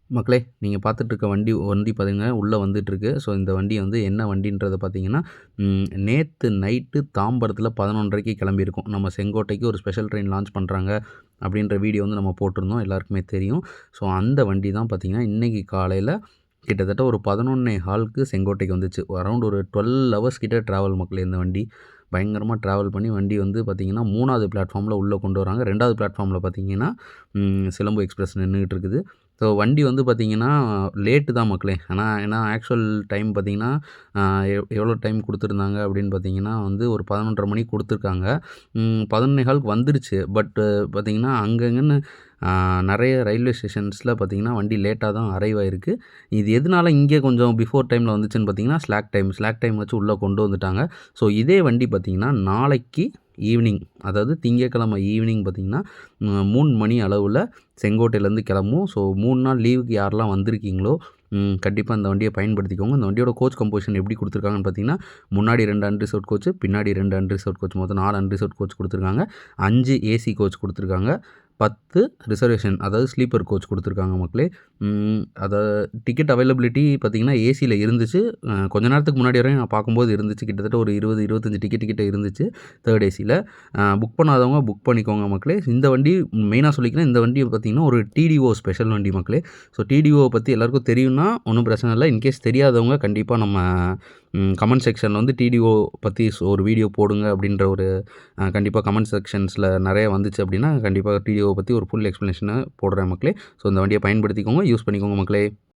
மக்களே, நீங்க பார்த்துட்டு இருக்க வண்டி வண்டி பார்த்தீங்கன்னா, உள்ள வந்துட்டுருக்கு. ஸோ, இந்த வண்டி வந்து என்ன வண்டின்றத பார்த்தீங்கன்னா, நேத்து நைட்டு தாம்பரத்தில 11:30க்கு கிளம்பியிருக்கும். நம்ம செங்கோட்டைக்கு ஒரு ஸ்பெஷல் ட்ரெயின் லான்ச் பண்ணுறாங்க அப்படின்ற வீடியோ வந்து நம்ம போட்டிருந்தோம். எல்லாருக்குமே தெரியும். ஸோ, அந்த வண்டி தான் பார்த்தீங்கன்னா, இன்னைக்கு காலையில கிட்டத்தட்ட ஒரு 11:15க்கு செங்கோட்டைக்கு வந்துச்சு. அரவுண்ட் ஒரு 12 ஹவர்ஸ் கிட்ட ட்ராவல் மக்களே இந்த வண்டி. பயங்கரமா ட்ராவல் பண்ணி வண்டி வந்து பார்த்தீங்கன்னா, 3வது பிளாட்ஃபார்மில உள்ள கொண்டு வராங்க. 2வது பிளாட்ஃபார்மில பார்த்தீங்கன்னா, சிலம்பு எக்ஸ்பிரஸ் நின்னுகிட்டு இருக்குது. ஸோ, வண்டி வந்து பார்த்தீங்கன்னா, லேட்டு தான் மக்களே. ஏன்னா ஆக்சுவல் டைம் பார்த்தீங்கன்னா, அ எவ்வளோ டைம் குடுத்துருந்தாங்க அப்படின்னு பார்த்தீங்கன்னா வந்து ஒரு 11:30 மணிக்கு குடுத்துருக்காங்க. 11:15க்கு வந்துருச்சு. பார்த்தீங்கன்னா, அங்கங்கன்னு நெறைய ரயில்வே ஸ்டேஷன்ஸில பார்த்தீங்கன்னா, வண்டி லேட்டா தான் அரைவ் ஆயிருக்கு. இது எதனால இங்கே கொஞ்சம் பிஃபோர் டைமில வந்துச்சுன்னு பார்த்தீங்கன்னா, ஸ்லாக் டைம் வச்சு உள்ள கொண்டு வந்துட்டாங்க. ஸோ, இதே வண்டி பார்த்தீங்கன்னா, நாளைக்கு ஈவினிங் அதாவது திங்கட்கிழமை ஈவினிங் பார்த்தீங்கன்னா, 3 மணி அளவுல செங்கோட்டையிலேருந்து கிளம்பும். ஸோ, 3 நாள் லீவுக்கு யாரெல்லாம் வந்திருக்கீங்களோ, கண்டிப்பா இந்த வண்டிய பயன்படுத்திக்கோங்க. இந்த வண்டியோட கோச் கம்போசிஷன் எப்படி குடுத்துருக்காங்கன்னு பார்த்தீங்கன்னா, முன்னாடி 2 அன்ரிசர்வ்ட் கோச், பின்னாடி 2 அன்ரிசர்வ்ட் கோச், மொத்தம் 4 அன்ரிசர்வ்ட் கோச் குடுத்துருக்காங்க. 5 ஏசி கோச் குடுத்துருக்காங்க. 10 ரிசர்வேஷன் அதாவது ஸ்லீப்பர் கோச் குடுத்துருக்காங்க மக்களே. டிக்கெட் அவைலபிலிட்டி பார்த்தீங்கன்னா, ஏசில இருந்துச்சு. கொஞ்ச நேரத்துக்கு முன்னாடி வரையும் நான் பார்க்கும்போது இருந்துச்சு. கிட்டத்தட்ட ஒரு 20, 25 டிக்கெட் கிட்ட இருந்துச்சு 3 ஏசில. புக் பண்ணாதவங்க புக் பண்ணிக்கோங்க மக்களே. இந்த வண்டி மெயினா சொல்லிக்கிறேன். இந்த வண்டி பார்த்தீங்கன்னா, ஒரு டிடிஓ ஸ்பெஷல் வண்டி மக்களே. ஸோ, டிடிஓ பத்தி எல்லாருக்கும் தெரியும்னா ஒண்ணும் பிரச்சனை இல்ல. இன்கேஸ் தெரியாதவங்க கண்டிப்பா நம்ம கமெண்ட் செக்ஷன்ல வந்து டிடிஓ பத்தி ஒரு வீடியோ போடுங்க அப்படின்ற ஒரு கண்டிப்பா கமெண்ட் செக்ஷன்ஸ்ல நெறைய வந்துச்சு அப்படின்னா, கண்டிப்பா டிடிஓ பத்தி ஒரு ஃபுல் எக்ஸ்ப்ளனேஷன போடுறேன் மக்களே. ஸோ, இந்த வண்டிய பயன்படுத்திக்கோங்க. யூஸ் பண்ணிக்கோங்க மக்களே.